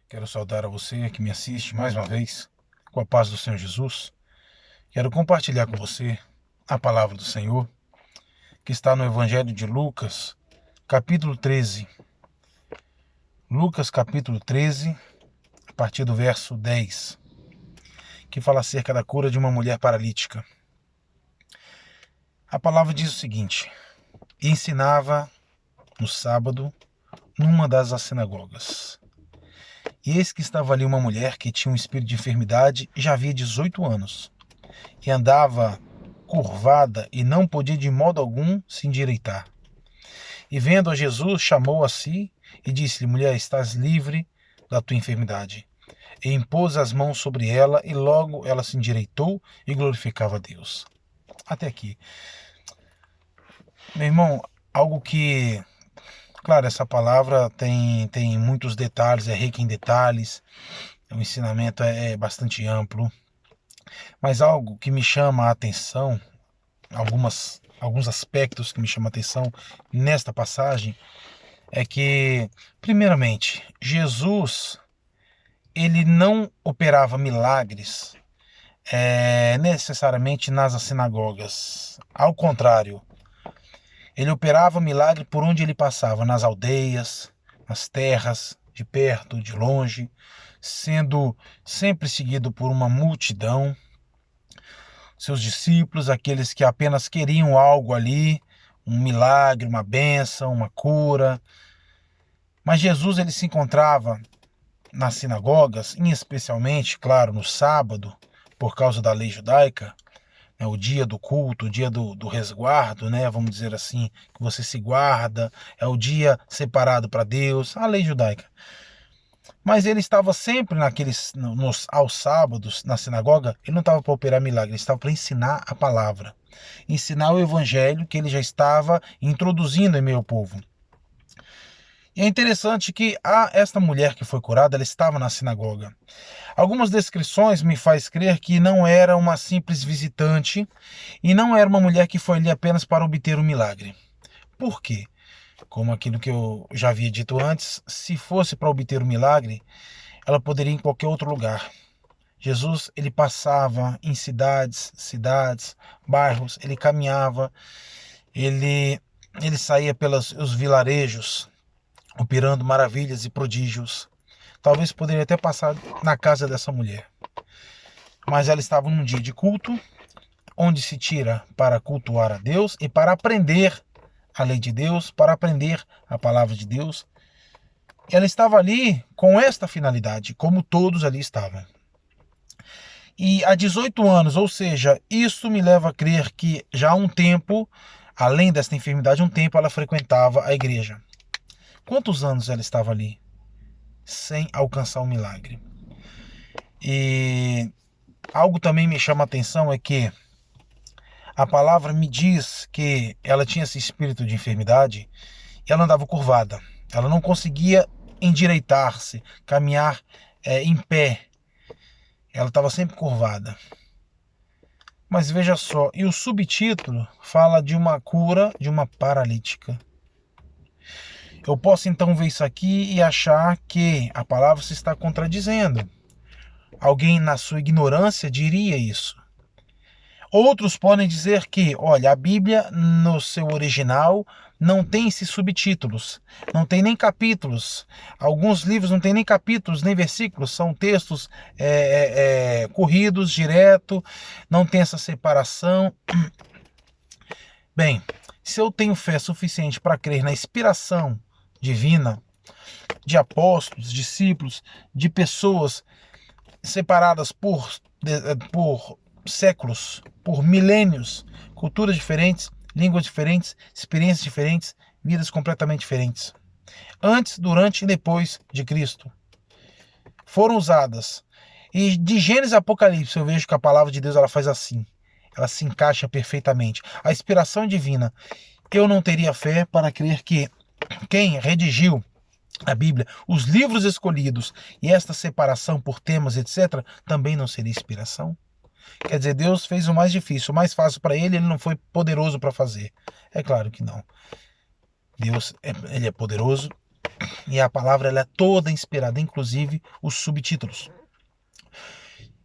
Quero saudar a você que me assiste mais uma vez, com a paz do Senhor Jesus. Quero compartilhar com você a palavra do Senhor, que está no Evangelho de Lucas, capítulo 13. Lucas, capítulo 13, a partir do verso 10, que fala acerca da cura de uma mulher paralítica. A palavra diz o seguinte: e ensinava no sábado, numa das sinagogas. E eis que estava ali uma mulher que tinha um espírito de enfermidade e já havia 18 anos, e andava curvada e não podia de modo algum se endireitar. E vendo a Jesus, chamou a si e disse-lhe: mulher, estás livre da tua enfermidade. E impôs as mãos sobre ela, e logo ela se endireitou e glorificava a Deus. Até aqui. Meu irmão, algo que... Claro, essa palavra tem muitos detalhes, é rica em detalhes, o ensinamento é bastante amplo, mas algo que me chama a atenção, alguns aspectos que me chamam a atenção nesta passagem, é que, primeiramente, Jesus, ele não operava milagres necessariamente nas sinagogas. Ao contrário, ele operava milagre por onde ele passava, nas aldeias, nas terras, de perto, de longe, sendo sempre seguido por uma multidão. Seus discípulos, aqueles que apenas queriam algo ali, um milagre, uma bênção, uma cura. Mas Jesus, ele se encontrava nas sinagogas, e especialmente, claro, no sábado, por causa da lei judaica, o dia do culto, o dia do resguardo, né? Vamos dizer assim, que você se guarda, é o dia separado para Deus, a lei judaica. Mas ele estava sempre aos sábados, na sinagoga, ele não estava para operar milagre, ele estava para ensinar a palavra, ensinar o evangelho que ele já estava introduzindo em meio ao povo. E é interessante que esta mulher que foi curada, ela estava na sinagoga. Algumas descrições me faz crer que não era uma simples visitante e não era uma mulher que foi ali apenas para obter um milagre. Por quê? Como aquilo que eu já havia dito antes, se fosse para obter um milagre, ela poderia ir em qualquer outro lugar. Jesus, ele passava em cidades, bairros, ele caminhava, ele saía pelos os vilarejos, operando maravilhas e prodígios. Talvez poderia até passar na casa dessa mulher. Mas ela estava num dia de culto, onde se tira para cultuar a Deus e para aprender a lei de Deus, para aprender a palavra de Deus. Ela estava ali com esta finalidade, como todos ali estavam. E há 18 anos, ou seja, isso me leva a crer que já há um tempo, além desta enfermidade, um tempo ela frequentava a igreja. Quantos anos ela estava ali sem alcançar o milagre? E algo também me chama a atenção é que a palavra me diz que ela tinha esse espírito de enfermidade e ela andava curvada. Ela não conseguia endireitar-se, caminhar em pé. Ela estava sempre curvada. Mas veja só, e o subtítulo fala de uma cura de uma paralítica. Eu posso então ver isso aqui e achar que a palavra se está contradizendo. Alguém na sua ignorância diria isso. Outros podem dizer que, olha, a Bíblia no seu original não tem esses subtítulos, não tem nem capítulos. Alguns livros não tem nem capítulos, nem versículos, são textos corridos, direto, não tem essa separação. Bem, se eu tenho fé suficiente para crer na inspiração divina de apóstolos, discípulos, de pessoas separadas por séculos, por milênios, culturas diferentes, línguas diferentes, experiências diferentes, vidas completamente diferentes. Antes, durante e depois de Cristo. Foram usadas. E de Gênesis a Apocalipse eu vejo que a palavra de Deus ela faz assim. Ela se encaixa perfeitamente. A inspiração divina. Eu não teria fé para crer que quem redigiu a Bíblia, os livros escolhidos e esta separação por temas, etc., também não seria inspiração? Quer dizer, Deus fez o mais difícil, o mais fácil para ele não foi poderoso para fazer. É claro que não. Deus, ele é poderoso E a palavra ela é toda inspirada, inclusive os subtítulos.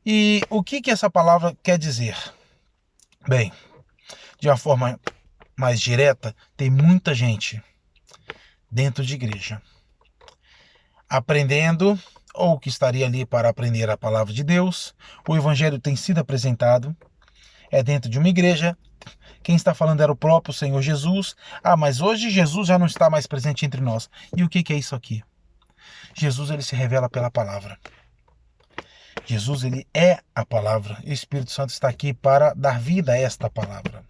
E o que essa palavra quer dizer? Bem, de uma forma mais direta, tem muita gente dentro de igreja aprendendo, ou que estaria ali para aprender a palavra de Deus. O evangelho tem sido apresentado, é dentro de uma igreja. Quem está falando era o próprio Senhor Jesus. Mas hoje Jesus já não está mais presente entre nós. E o que é isso aqui? Jesus ele se revela pela palavra. Jesus ele é a palavra. E o Espírito Santo está aqui para dar vida a esta palavra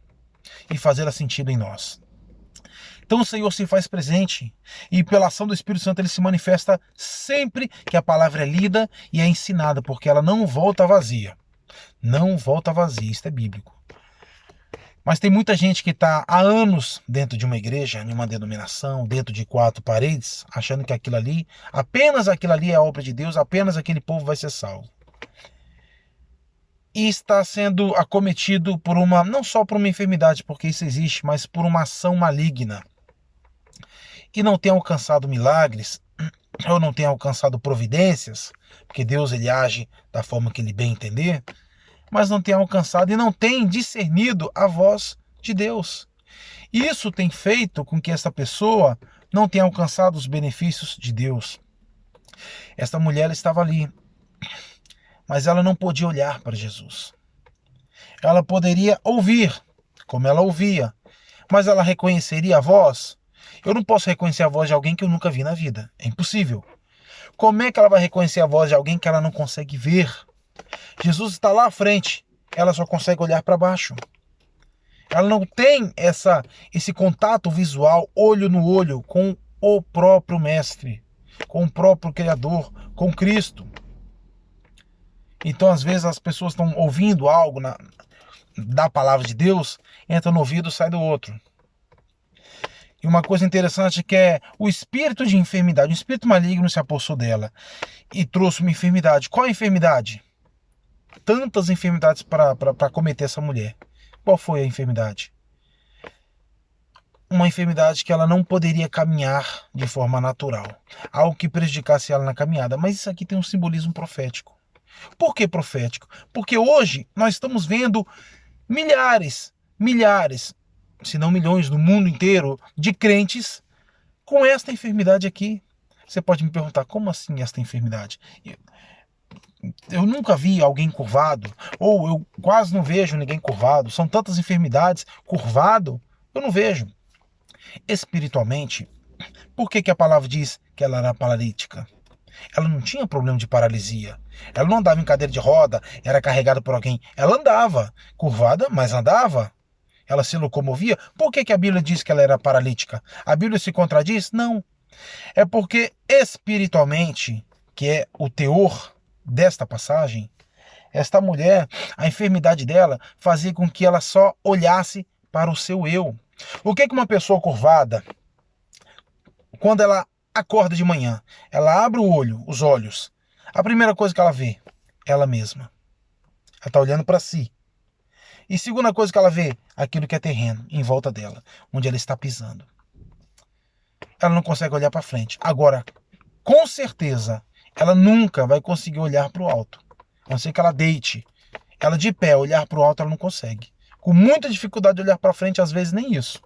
e fazê-la sentido em nós. Então o Senhor se faz presente e pela ação do Espírito Santo ele se manifesta sempre que a palavra é lida e é ensinada, porque ela não volta vazia. Não volta vazia, isso é bíblico. Mas tem muita gente que está há anos dentro de uma igreja, em uma denominação, dentro de 4 paredes, achando que aquilo ali, apenas aquilo ali é obra de Deus, apenas aquele povo vai ser salvo. E está sendo acometido por não só por uma enfermidade, porque isso existe, mas por uma ação maligna. E não tem alcançado milagres, ou não tem alcançado providências, porque Deus ele age da forma que ele bem entender, mas não tem alcançado e não tem discernido a voz de Deus. Isso tem feito com que essa pessoa não tenha alcançado os benefícios de Deus. Esta mulher estava ali, mas ela não podia olhar para Jesus. Ela poderia ouvir, como ela ouvia, mas ela reconheceria a voz? Eu não posso reconhecer a voz de alguém que eu nunca vi na vida. É impossível. Como é que ela vai reconhecer a voz de alguém que ela não consegue ver? Jesus está lá à frente, ela só consegue olhar para baixo. Ela não tem esse contato visual, olho no olho, com o próprio Mestre, com o próprio Criador, com Cristo. Então, às vezes, as pessoas estão ouvindo algo da palavra de Deus, entra no ouvido, sai do outro. E uma coisa interessante que é o espírito de enfermidade, o espírito maligno se apossou dela e trouxe uma enfermidade. Qual a enfermidade? Tantas enfermidades para cometer essa mulher. Qual foi a enfermidade? Uma enfermidade que ela não poderia caminhar de forma natural. Algo que prejudicasse ela na caminhada. Mas isso aqui tem um simbolismo profético. Por que profético? Porque hoje nós estamos vendo milhares, se não milhões no mundo inteiro, de crentes com esta enfermidade aqui. Você pode me perguntar, como assim esta enfermidade? Eu nunca vi alguém curvado, ou eu quase não vejo ninguém curvado. São tantas enfermidades, curvado, eu não vejo. Espiritualmente, por que a palavra diz que ela era paralítica? Ela não tinha problema de paralisia. Ela não andava em cadeira de roda, era carregada por alguém. Ela andava, curvada, mas andava. Ela se locomovia. Por que a Bíblia diz que ela era paralítica? A Bíblia se contradiz? Não. É porque espiritualmente, que é o teor desta passagem, esta mulher, a enfermidade dela fazia com que ela só olhasse para o seu eu. O que uma pessoa curvada, quando ela acorda de manhã, ela abre os olhos, a primeira coisa que ela vê, ela mesma. Ela está olhando para si. E segunda coisa que ela vê, aquilo que é terreno em volta dela, onde ela está pisando. Ela não consegue olhar para frente. Agora, com certeza, ela nunca vai conseguir olhar para o alto. A não ser que ela deite. Ela de pé, olhar para o alto, ela não consegue. Com muita dificuldade de olhar para frente, às vezes nem isso.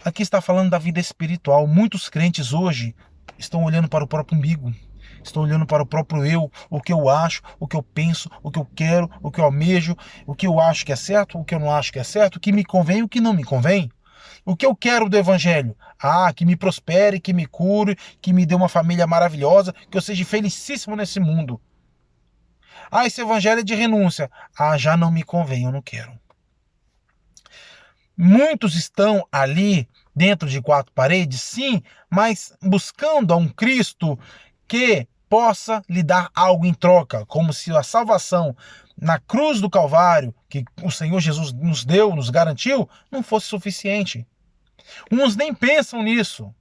Aqui está falando da vida espiritual. Muitos crentes hoje estão olhando para o próprio umbigo. Estão olhando para o próprio eu, o que eu acho, o que eu penso, o que eu quero, o que eu almejo, o que eu acho que é certo, o que eu não acho que é certo, o que me convém e o que não me convém. O que eu quero do evangelho? Que me prospere, que me cure, que me dê uma família maravilhosa, que eu seja felicíssimo nesse mundo. Esse evangelho é de renúncia. Já não me convém, eu não quero. Muitos estão ali dentro de 4 paredes, sim, mas buscando a um Cristo que possa lhe dar algo em troca, como se a salvação na cruz do Calvário, que o Senhor Jesus nos deu, nos garantiu, não fosse suficiente. Uns nem pensam nisso.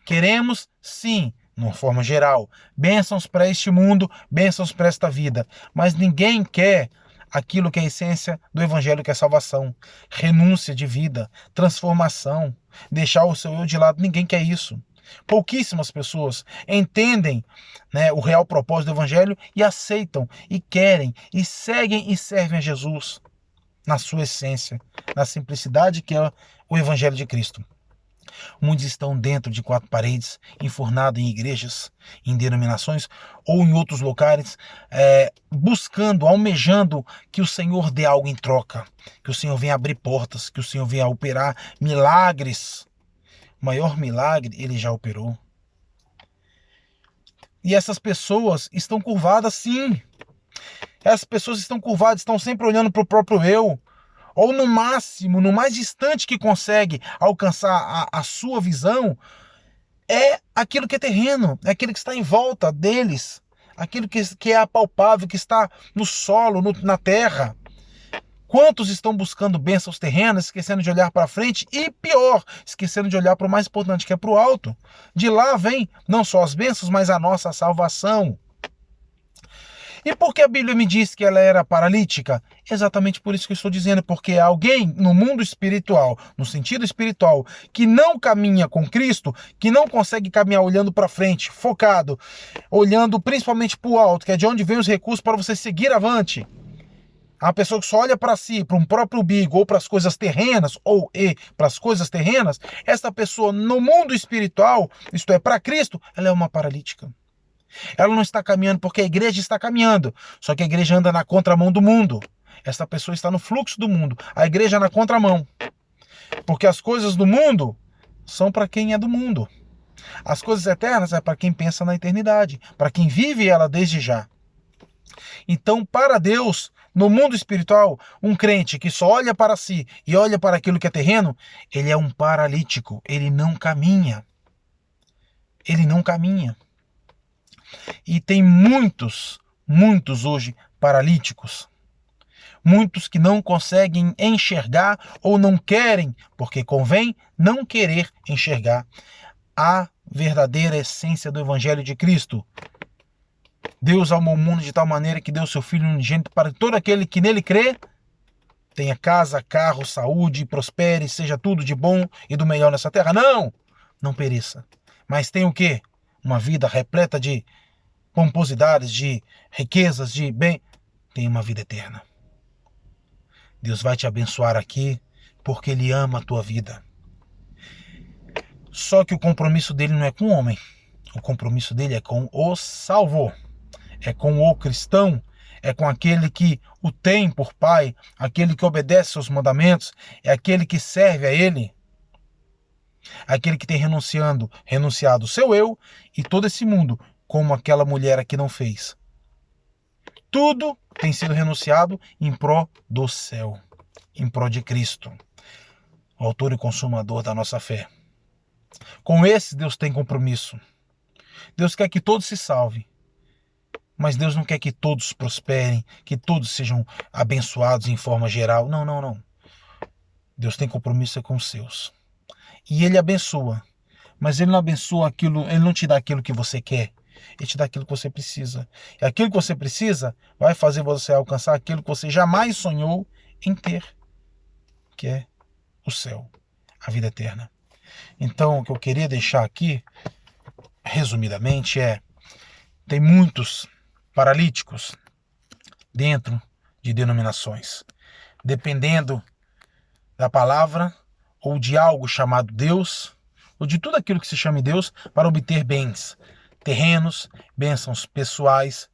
Queremos, sim, de uma forma geral, bênçãos para este mundo, bênçãos para esta vida, mas ninguém quer aquilo que é a essência do evangelho, que é salvação, renúncia de vida, transformação, deixar o seu eu de lado. Ninguém quer isso. Pouquíssimas pessoas entendem, né, o real propósito do evangelho e aceitam, e querem, e seguem e servem a Jesus na sua essência, na simplicidade que é o evangelho de Cristo. Muitos estão dentro de quatro paredes, enfurnados em igrejas, em denominações ou em outros locais, buscando, almejando que o Senhor dê algo em troca, que o Senhor venha abrir portas, que o Senhor venha operar milagres. O maior milagre ele já operou. E essas pessoas estão curvadas, sim. Essas pessoas estão curvadas, estão sempre olhando para o próprio eu, ou no máximo, no mais distante que consegue alcançar a sua visão, é aquilo que é terreno, é aquilo que está em volta deles, aquilo que é apalpável, que está no solo, na terra. Quantos estão buscando bênçãos terrenas, esquecendo de olhar para frente e, pior, esquecendo de olhar para o mais importante, que é para o alto? De lá vem não só as bênçãos, mas a nossa salvação. E por que a Bíblia me diz que ela era paralítica? Exatamente por isso que eu estou dizendo, porque alguém no mundo espiritual, no sentido espiritual, que não caminha com Cristo, que não consegue caminhar olhando para frente, focado, olhando principalmente para o alto, que é de onde vem os recursos para você seguir avante. A pessoa que só olha para si, para um próprio umbigo, ou para as coisas terrenas, para as coisas terrenas, essa pessoa no mundo espiritual, isto é, para Cristo, ela é uma paralítica. Ela não está caminhando porque a igreja está caminhando, só que a igreja anda na contramão do mundo. Essa pessoa está no fluxo do mundo, a igreja na contramão. Porque as coisas do mundo são para quem é do mundo. As coisas eternas é para quem pensa na eternidade, para quem vive ela desde já. Então, para Deus, no mundo espiritual, um crente que só olha para si e olha para aquilo que é terreno, ele é um paralítico, ele não caminha. Ele não caminha. E tem muitos hoje paralíticos. Muitos que não conseguem enxergar ou não querem, porque convém não querer enxergar a verdadeira essência do Evangelho de Cristo. Deus amou o mundo de tal maneira que deu seu Filho unigênito para todo aquele que nele crê, tenha casa, carro, saúde, prospere, seja tudo de bom e do melhor nessa terra. Não pereça. Mas tem o quê? Uma vida repleta de pomposidades, de riquezas, de bem. Tem uma vida eterna. Deus vai te abençoar aqui porque Ele ama a tua vida. Só que o compromisso dele não é com o homem. O compromisso dele é com o salvo. É com o cristão. É com aquele que o tem por pai. Aquele que obedece aos mandamentos. É aquele que serve a ele. Aquele que tem renunciado o seu eu e todo esse mundo, como aquela mulher aqui não fez. Tudo tem sido renunciado em pró do céu, em pró de Cristo, o autor e consumador da nossa fé. Com esse Deus tem compromisso. Deus quer que todos se salvem, mas Deus não quer que todos prosperem, que todos sejam abençoados em forma geral. Não. Deus tem compromisso com os seus. E Ele abençoa, mas Ele não abençoa aquilo, Ele não te dá aquilo que você quer. Ele te dá aquilo que você precisa. E aquilo que você precisa vai fazer você alcançar aquilo que você jamais sonhou em ter, que é o céu, a vida eterna. Então, o que eu queria deixar aqui, resumidamente, tem muitos paralíticos dentro de denominações, dependendo da palavra ou de algo chamado Deus, ou de tudo aquilo que se chama Deus, para obter bens terrenos, bênçãos pessoais,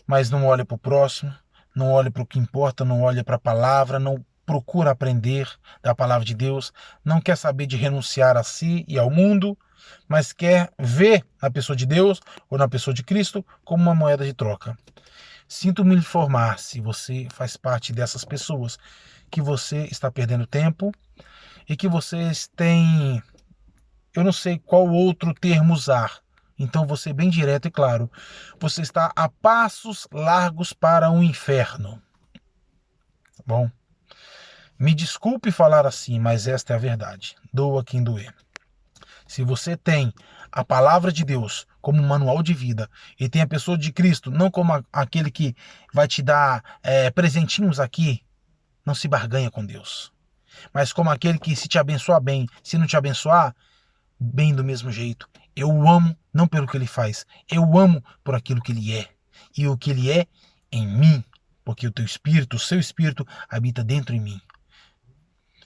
mas não olha para o próximo, não olha para o que importa, não olha para a palavra, não procura aprender da palavra de Deus, não quer saber de renunciar a si e ao mundo, mas quer ver na pessoa de Deus ou na pessoa de Cristo como uma moeda de troca. Sinto-me informar, se você faz parte dessas pessoas, que você está perdendo tempo e que vocês têm, eu não sei qual outro termo usar. Então vou ser bem direto e claro. Você está a passos largos para o inferno. Bom, me desculpe falar assim, mas esta é a verdade. Doa quem doer. Se você tem a palavra de Deus como um manual de vida e tem a pessoa de Cristo não como aquele que vai te dar presentinhos aqui, não se barganha com Deus. Mas como aquele que se te abençoar bem, se não te abençoar, bem do mesmo jeito. Eu o amo não pelo que ele faz, eu o amo por aquilo que ele é. E o que ele é em mim, porque o teu espírito, o seu espírito habita dentro em mim.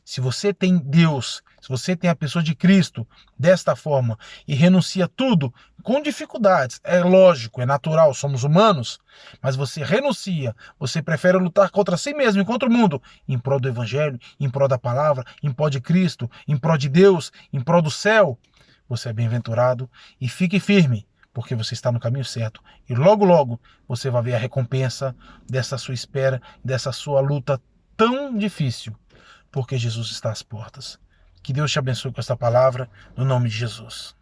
Se você tem Deus, se você tem a pessoa de Cristo desta forma e renuncia tudo com dificuldades, é lógico, é natural, somos humanos, mas você renuncia, você prefere lutar contra si mesmo e contra o mundo, em prol do Evangelho, em prol da palavra, em prol de Cristo, em prol de Deus, em prol do céu, você é bem-aventurado e fique firme, porque você está no caminho certo. E logo, logo, você vai ver a recompensa dessa sua espera, dessa sua luta tão difícil, porque Jesus está às portas. Que Deus te abençoe com esta palavra, no nome de Jesus.